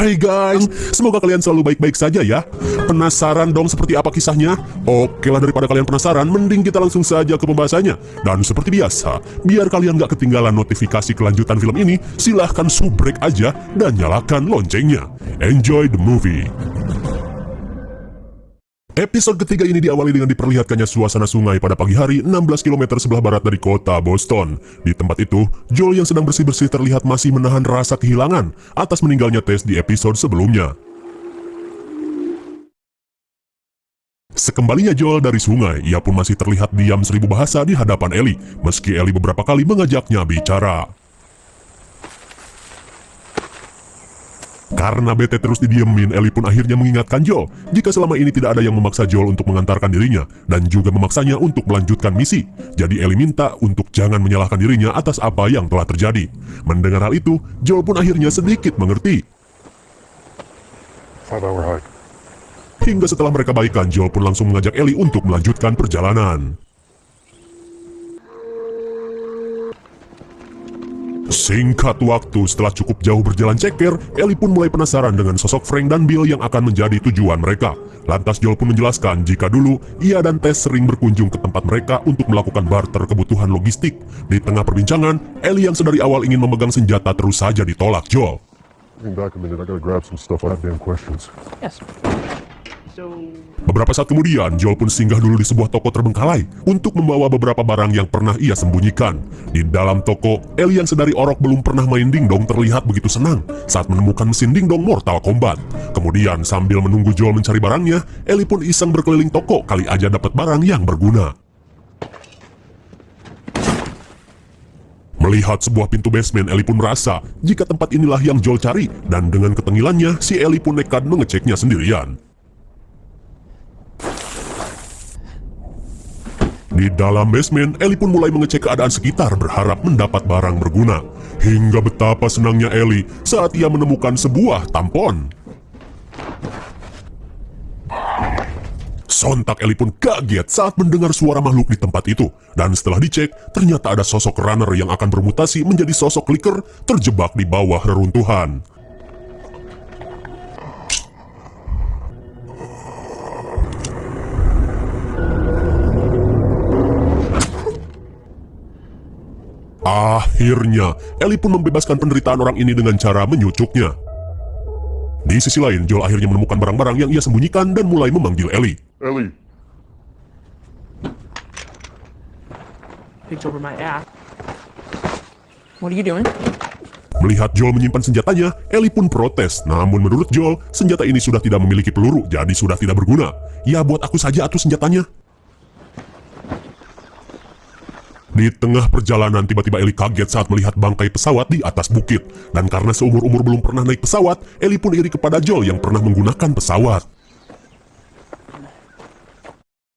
Hai guys, semoga kalian selalu baik-baik saja ya. Penasaran dong seperti apa kisahnya? Oke lah, daripada kalian penasaran, mending kita langsung saja ke pembahasannya. Dan seperti biasa, biar kalian gak ketinggalan notifikasi kelanjutan film ini, silahkan subrek aja dan nyalakan loncengnya. Enjoy the movie. Episode ketiga ini diawali dengan diperlihatkannya suasana sungai pada pagi hari 16 km sebelah barat dari kota Boston. Di tempat itu, Joel yang sedang bersih-bersih terlihat masih menahan rasa kehilangan atas meninggalnya Tess di episode sebelumnya. Sekembalinya Joel dari sungai, ia pun masih terlihat diam seribu bahasa di hadapan Ellie, meski Ellie beberapa kali mengajaknya bicara. Karena bete terus didiemin, Ellie pun akhirnya mengingatkan Joel jika selama ini tidak ada yang memaksa Joel untuk mengantarkan dirinya dan juga memaksanya untuk melanjutkan misi. Jadi Ellie minta untuk jangan menyalahkan dirinya atas apa yang telah terjadi. Mendengar hal itu, Joel pun akhirnya sedikit mengerti. 5-hour hike. Hingga setelah mereka baikan, Joel pun langsung mengajak Ellie untuk melanjutkan perjalanan. Singkat waktu, setelah cukup jauh berjalan ceker, Ellie pun mulai penasaran dengan sosok Frank dan Bill yang akan menjadi tujuan mereka. Lantas Joel pun menjelaskan jika dulu ia dan Tess sering berkunjung ke tempat mereka untuk melakukan barter kebutuhan logistik. Di tengah perbincangan, Ellie yang sedari awal ingin memegang senjata terus saja ditolak Joel. Back a minute, I gotta grab some stuff. I have damn questions. Yes. So... Beberapa saat kemudian, Joel pun singgah dulu di sebuah toko terbengkalai untuk membawa beberapa barang yang pernah ia sembunyikan. Di dalam toko, Ellie yang sedari orok belum pernah main dingdong terlihat begitu senang saat menemukan mesin dingdong Mortal Kombat. Kemudian sambil menunggu Joel mencari barangnya, Ellie pun iseng berkeliling toko kali aja dapat barang yang berguna. Melihat sebuah pintu basement, Ellie pun merasa jika tempat inilah yang Joel cari, dan dengan ketengilannya, si Ellie pun nekat mengeceknya sendirian. Di dalam basement, Ellie pun mulai mengecek keadaan sekitar berharap mendapat barang berguna. Hingga betapa senangnya Ellie saat ia menemukan sebuah tampon. Sontak Ellie pun kaget saat mendengar suara makhluk di tempat itu. Dan setelah dicek, ternyata ada sosok runner yang akan bermutasi menjadi sosok clicker terjebak di bawah reruntuhan. Akhirnya, Ellie pun membebaskan penderitaan orang ini dengan cara menyucuknya. Di sisi lain, Joel akhirnya menemukan barang-barang yang ia sembunyikan dan mulai memanggil Ellie. Ellie. Picked over my ass. What are you doing? Melihat Joel menyimpan senjatanya, Ellie pun protes. Namun menurut Joel, senjata ini sudah tidak memiliki peluru, jadi sudah tidak berguna. Ya buat aku saja atuh senjatanya. Di tengah perjalanan, tiba-tiba Ellie kaget saat melihat bangkai pesawat di atas bukit. Dan karena seumur-umur belum pernah naik pesawat, Ellie pun iri kepada Joel yang pernah menggunakan pesawat.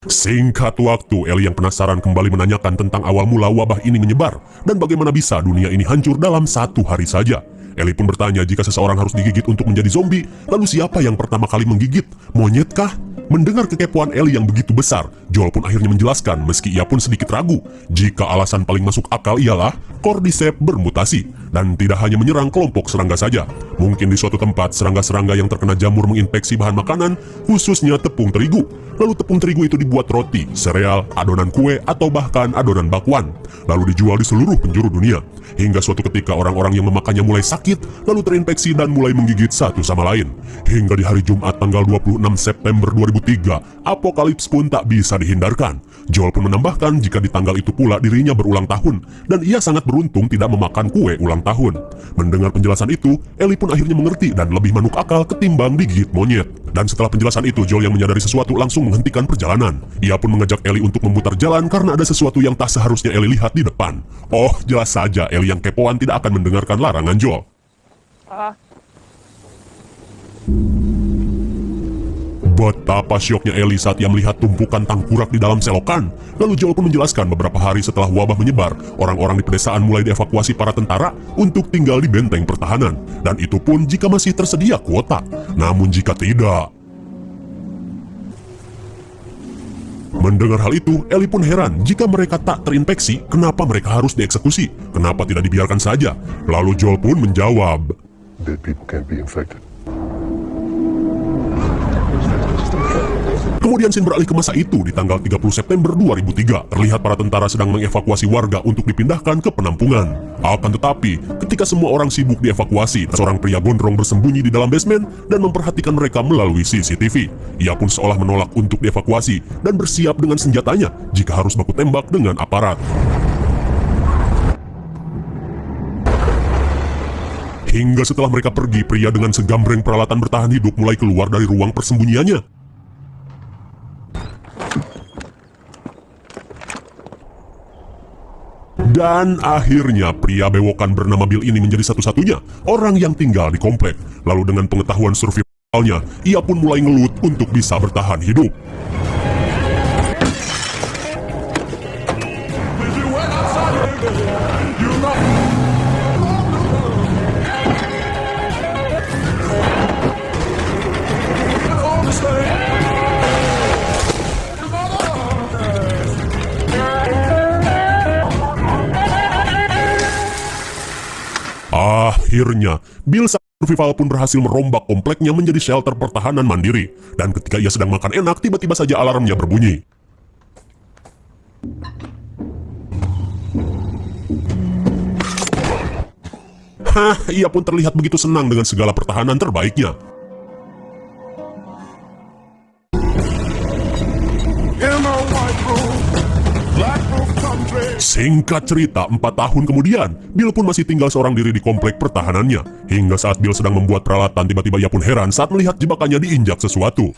Singkat waktu, Ellie yang penasaran kembali menanyakan tentang awal mula wabah ini menyebar dan bagaimana bisa dunia ini hancur dalam satu hari saja. Ellie pun bertanya jika seseorang harus digigit untuk menjadi zombie, lalu siapa yang pertama kali menggigit? Monyet kah? Mendengar kekepoan Ellie yang begitu besar, Joel pun akhirnya menjelaskan meski ia pun sedikit ragu jika alasan paling masuk akal ialah Cordyceps bermutasi dan tidak hanya menyerang kelompok serangga saja. Mungkin di suatu tempat serangga-serangga yang terkena jamur menginfeksi bahan makanan, khususnya tepung terigu. Lalu tepung terigu itu dibuat roti, sereal, adonan kue, atau bahkan adonan bakwan. Lalu dijual di seluruh penjuru dunia. Hingga suatu ketika orang-orang yang memakannya mulai sakit, lalu terinfeksi dan mulai menggigit satu sama lain. Hingga di hari Jumat tanggal 26 September 2003, apokalips pun tak bisa dihindarkan. Joel pun menambahkan jika di tanggal itu pula dirinya berulang tahun, dan ia sangat beruntung tidak memakan kue ulang tahun. Mendengar penjelasan itu, Ellie pun akhirnya mengerti dan lebih manuk akal ketimbang digigit monyet. Dan setelah penjelasan itu, Joel yang menyadari sesuatu langsung menghentikan perjalanan. Ia pun mengajak Ellie untuk memutar jalan karena ada sesuatu yang tak seharusnya Ellie lihat di depan. Oh, jelas saja Ellie yang kepoan tidak akan mendengarkan larangan Joel. Betapa syoknya Ellie saat ia melihat tumpukan tangkurak di dalam selokan. Lalu Joel pun menjelaskan beberapa hari setelah wabah menyebar, orang-orang di pedesaan mulai dievakuasi para tentara untuk tinggal di benteng pertahanan. Dan itu pun jika masih tersedia kuota. Namun jika tidak... Mendengar hal itu, Ellie pun heran jika mereka tak terinfeksi, kenapa mereka harus dieksekusi? Kenapa tidak dibiarkan saja? Lalu Joel pun menjawab, Dead people can't be infected. Kemudian scene beralih ke masa itu di tanggal 30 September 2003. Terlihat para tentara sedang mengevakuasi warga untuk dipindahkan ke penampungan. Akan tetapi, ketika semua orang sibuk dievakuasi, seorang pria gondrong bersembunyi di dalam basement dan memperhatikan mereka melalui CCTV. Ia pun seolah menolak untuk dievakuasi dan bersiap dengan senjatanya jika harus baku tembak dengan aparat. Hingga setelah mereka pergi, pria dengan segambreng peralatan bertahan hidup mulai keluar dari ruang persembunyiannya. Dan akhirnya pria bewokan bernama Bill ini menjadi satu-satunya orang yang tinggal di komplek. Lalu dengan pengetahuan survivalnya, ia pun mulai ngelut untuk bisa bertahan hidup. Akhirnya, Bill survival pun berhasil merombak kompleknya menjadi shelter pertahanan mandiri. Dan ketika ia sedang makan enak, tiba-tiba saja alarmnya berbunyi. Ia pun terlihat begitu senang dengan segala pertahanan terbaiknya. Singkat cerita, 4 tahun kemudian, Bill pun masih tinggal seorang diri di komplek pertahanannya. Hingga saat Bill sedang membuat peralatan, tiba-tiba ia pun heran saat melihat jebakannya diinjak sesuatu.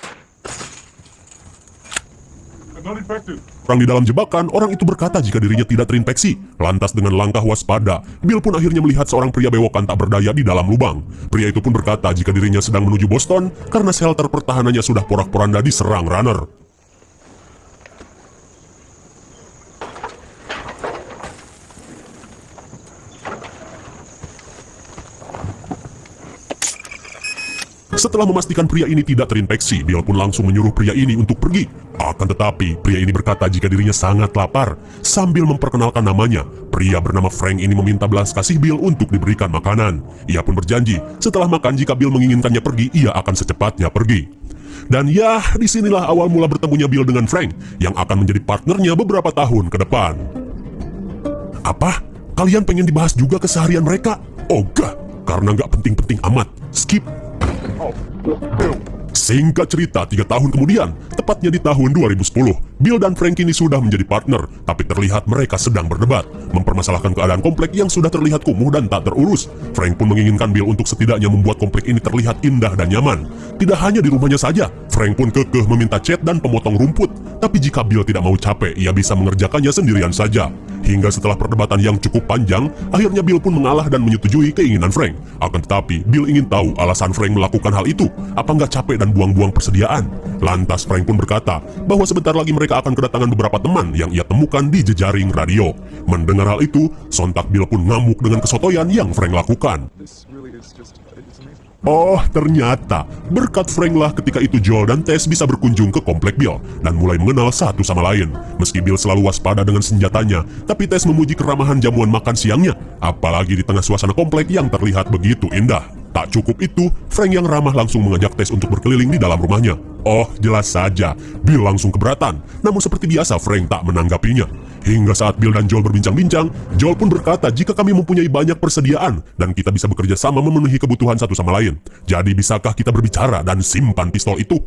Orang di dalam jebakan, orang itu berkata jika dirinya tidak terinfeksi. Lantas dengan langkah waspada, Bill pun akhirnya melihat seorang pria bewokan tak berdaya di dalam lubang. Pria itu pun berkata jika dirinya sedang menuju Boston karena shelter pertahanannya sudah porak-poranda diserang runner. Setelah memastikan pria ini tidak terinfeksi, Bill pun langsung menyuruh pria ini untuk pergi. Akan tetapi, pria ini berkata jika dirinya sangat lapar. Sambil memperkenalkan namanya, pria bernama Frank ini meminta belas kasih Bill untuk diberikan makanan. Ia pun berjanji, setelah makan jika Bill menginginkannya pergi, ia akan secepatnya pergi. Dan ya, disinilah awal mula bertemunya Bill dengan Frank, yang akan menjadi partnernya beberapa tahun ke depan. Apa? Kalian pengen dibahas juga keseharian mereka? Ogah, karena nggak penting-penting amat. Skip. Singkat cerita, 3 tahun kemudian, tepatnya di tahun 2010, Bill dan Frank ini sudah menjadi partner, tapi terlihat mereka sedang berdebat, mempermasalahkan keadaan komplek yang sudah terlihat kumuh dan tak terurus. Frank pun menginginkan Bill untuk setidaknya membuat komplek ini terlihat indah dan nyaman. Tidak hanya di rumahnya saja, Frank pun kekeh meminta cat dan pemotong rumput, tapi jika Bill tidak mau capek, ia bisa mengerjakannya sendirian saja. Hingga setelah perdebatan yang cukup panjang, akhirnya Bill pun mengalah dan menyetujui keinginan Frank. Akan tetapi, Bill ingin tahu alasan Frank melakukan hal itu. Apa nggak capek dan buang-buang persediaan? Lantas Frank pun berkata bahwa sebentar lagi mereka akan kedatangan beberapa teman yang ia temukan di jejaring radio. Mendengar hal itu, sontak Bill pun ngamuk dengan kesotoyan yang Frank lakukan. Oh, ternyata berkat Frank lah ketika itu Joel dan Tess bisa berkunjung ke komplek Bill dan mulai mengenal satu sama lain. Meski Bill selalu waspada dengan senjatanya, tapi Tess memuji keramahan jamuan makan siangnya, apalagi di tengah suasana komplek yang terlihat begitu indah. Tak cukup itu, Frank yang ramah langsung mengajak Tess untuk berkeliling di dalam rumahnya. Oh, jelas saja, Bill langsung keberatan. Namun seperti biasa, Frank tak menanggapinya. Hingga saat Bill dan Joel berbincang-bincang, Joel pun berkata jika kami mempunyai banyak persediaan dan kita bisa bekerja sama memenuhi kebutuhan satu sama lain. Jadi bisakah kita berbicara dan simpan pistol itu?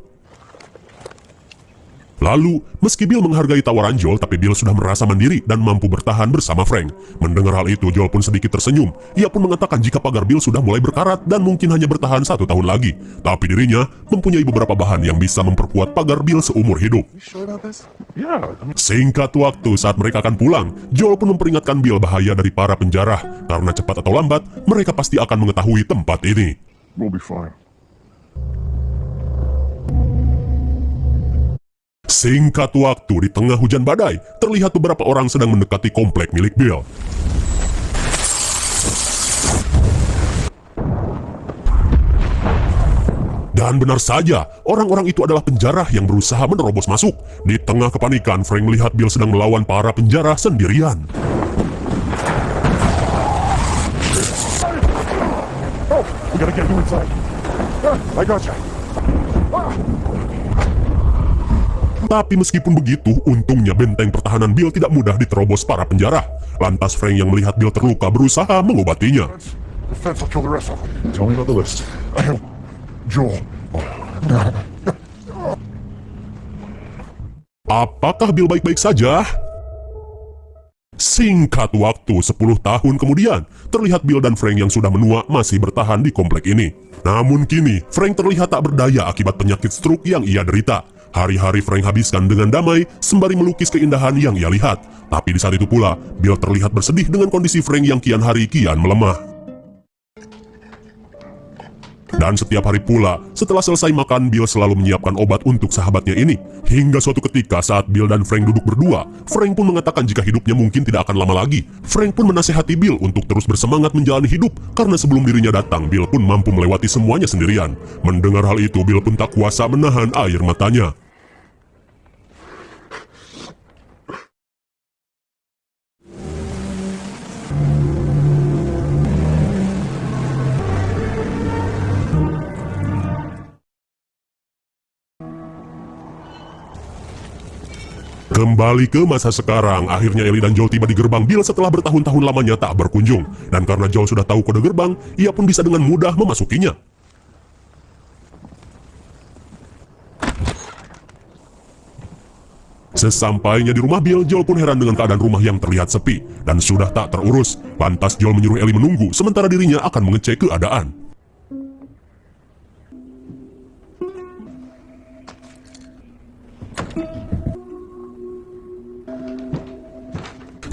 Lalu, meski Bill menghargai tawaran Joel, tapi Bill sudah merasa mandiri dan mampu bertahan bersama Frank. Mendengar hal itu, Joel pun sedikit tersenyum. Ia pun mengatakan jika pagar Bill sudah mulai berkarat dan mungkin hanya bertahan 1 tahun lagi. Tapi dirinya mempunyai beberapa bahan yang bisa memperkuat pagar Bill seumur hidup. Singkat waktu saat mereka akan pulang, Joel pun memperingatkan Bill bahaya dari para penjara. Karena cepat atau lambat, mereka pasti akan mengetahui tempat ini. We'll be fine. Singkat waktu, di tengah hujan badai, terlihat beberapa orang sedang mendekati komplek milik Bill. Dan benar saja, orang-orang itu adalah penjara yang berusaha menerobos masuk. Di tengah kepanikan, Frank melihat Bill sedang melawan para penjara sendirian. Oh, we gotta get you inside. I gotcha. Tapi meskipun begitu, untungnya benteng pertahanan Bill tidak mudah diterobos para penjara. Lantas Frank yang melihat Bill terluka berusaha mengobatinya. The fence will kill the rest of them. Tell me about the list. Joel. Apakah Bill baik-baik saja? Singkat waktu 10 tahun kemudian, terlihat Bill dan Frank yang sudah menua masih bertahan di komplek ini. Namun kini, Frank terlihat tak berdaya akibat penyakit stroke yang ia derita. Hari-hari Frank habiskan dengan damai sembari melukis keindahan yang ia lihat. Tapi di saat itu pula, Bill terlihat bersedih dengan kondisi Frank yang kian hari kian melemah. Dan setiap hari pula, setelah selesai makan, Bill selalu menyiapkan obat untuk sahabatnya ini. Hingga suatu ketika saat Bill dan Frank duduk berdua, Frank pun mengatakan jika hidupnya mungkin tidak akan lama lagi. Frank pun menasihati Bill untuk terus bersemangat menjalani hidup, karena sebelum dirinya datang, Bill pun mampu melewati semuanya sendirian. Mendengar hal itu, Bill pun tak kuasa menahan air matanya. Kembali ke masa sekarang, akhirnya Ellie dan Joel tiba di gerbang Bill setelah bertahun-tahun lamanya tak berkunjung. Dan karena Joel sudah tahu kode gerbang, ia pun bisa dengan mudah memasukinya. Sesampainya di rumah Bill, Joel pun heran dengan keadaan rumah yang terlihat sepi dan sudah tak terurus. Lantas Joel menyuruh Ellie menunggu, sementara dirinya akan mengecek keadaan.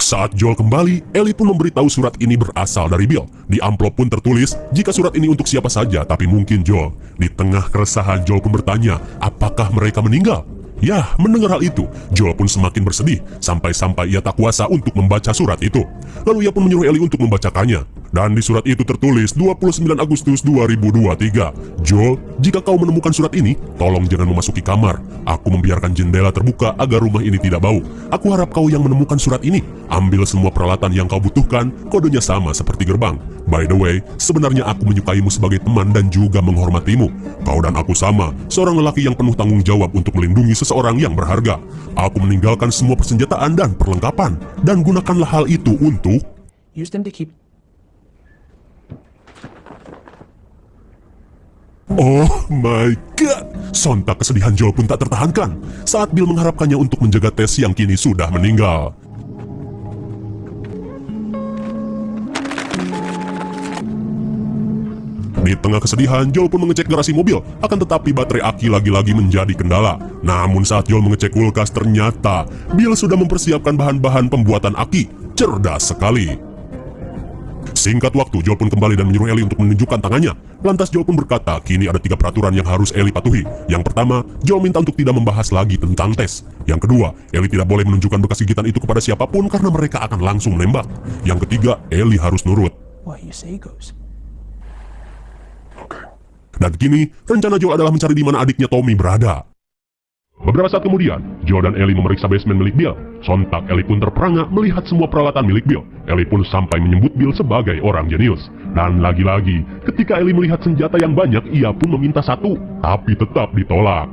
Saat Joel kembali, Ellie pun memberitahu surat ini berasal dari Bill. Di amplop pun tertulis, jika surat ini untuk siapa saja, tapi mungkin Joel. Di tengah keresahan, Joel pun bertanya, apakah mereka meninggal? Yah, mendengar hal itu, Joel pun semakin bersedih, sampai-sampai ia tak kuasa untuk membaca surat itu. Lalu ia pun menyuruh Ellie untuk membacakannya. Dan di surat itu tertulis 29 Agustus 2023. Joel, jika kau menemukan surat ini, tolong jangan memasuki kamar. Aku membiarkan jendela terbuka agar rumah ini tidak bau. Aku harap kau yang menemukan surat ini. Ambil semua peralatan yang kau butuhkan, kodenya sama seperti gerbang. By the way, sebenarnya aku menyukaimu sebagai teman dan juga menghormatimu. Kau dan aku sama, seorang lelaki yang penuh tanggung jawab untuk melindungi seseorang yang berharga. Aku meninggalkan semua persenjataan dan perlengkapan, dan gunakanlah hal itu untuk... Use them to keep. Oh my god! Sontak kesedihan Joel pun tak tertahankan saat Bill mengharapkannya untuk menjaga Tess yang kini sudah meninggal. Di tengah kesedihan, Joel pun mengecek garasi mobil, akan tetapi baterai aki lagi-lagi menjadi kendala. Namun saat Joel mengecek kulkas, ternyata Bill sudah mempersiapkan bahan-bahan pembuatan aki. Cerdas sekali. Singkat waktu, Joel pun kembali dan menyuruh Ellie untuk menunjukkan tangannya. Lantas Joel pun berkata, kini ada 3 peraturan yang harus Ellie patuhi. Yang pertama, Joel minta untuk tidak membahas lagi tentang Tess. Yang kedua, Ellie tidak boleh menunjukkan bekas gigitan itu kepada siapapun karena mereka akan langsung menembak. Yang ketiga, Ellie harus nurut. What you say goes. Dan kini, rencana Joel adalah mencari di mana adiknya Tommy berada. Beberapa saat kemudian, Joel dan Ellie memeriksa basement milik Bill. Sontak Ellie pun terperangah melihat semua peralatan milik Bill. Ellie pun sampai menyebut Bill sebagai orang jenius. Dan lagi-lagi, ketika Ellie melihat senjata yang banyak, ia pun meminta satu, tapi tetap ditolak.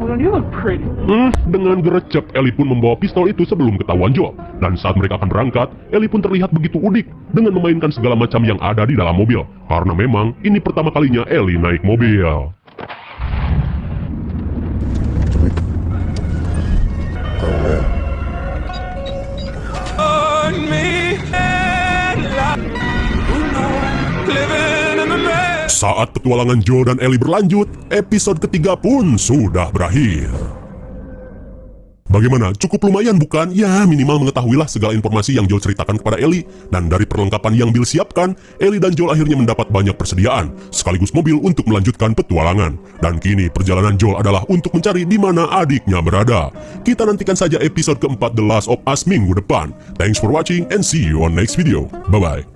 Well, you look pretty. Dengan gercep, Ellie pun membawa pistol itu sebelum ketahuan Joel. Dan saat mereka akan berangkat, Ellie pun terlihat begitu udik dengan memainkan segala macam yang ada di dalam mobil. Karena memang ini pertama kalinya Ellie naik mobil. Saat petualangan Joel dan Ellie berlanjut, episode ketiga pun sudah berakhir. Bagaimana? Cukup lumayan bukan? Ya, minimal mengetahuilah segala informasi yang Joel ceritakan kepada Ellie. Dan dari perlengkapan yang Bill siapkan, Ellie dan Joel akhirnya mendapat banyak persediaan, sekaligus mobil untuk melanjutkan petualangan. Dan kini perjalanan Joel adalah untuk mencari di mana adiknya berada. Kita nantikan saja episode keempat The Last of Us minggu depan. Thanks for watching and see you on next video. Bye-bye.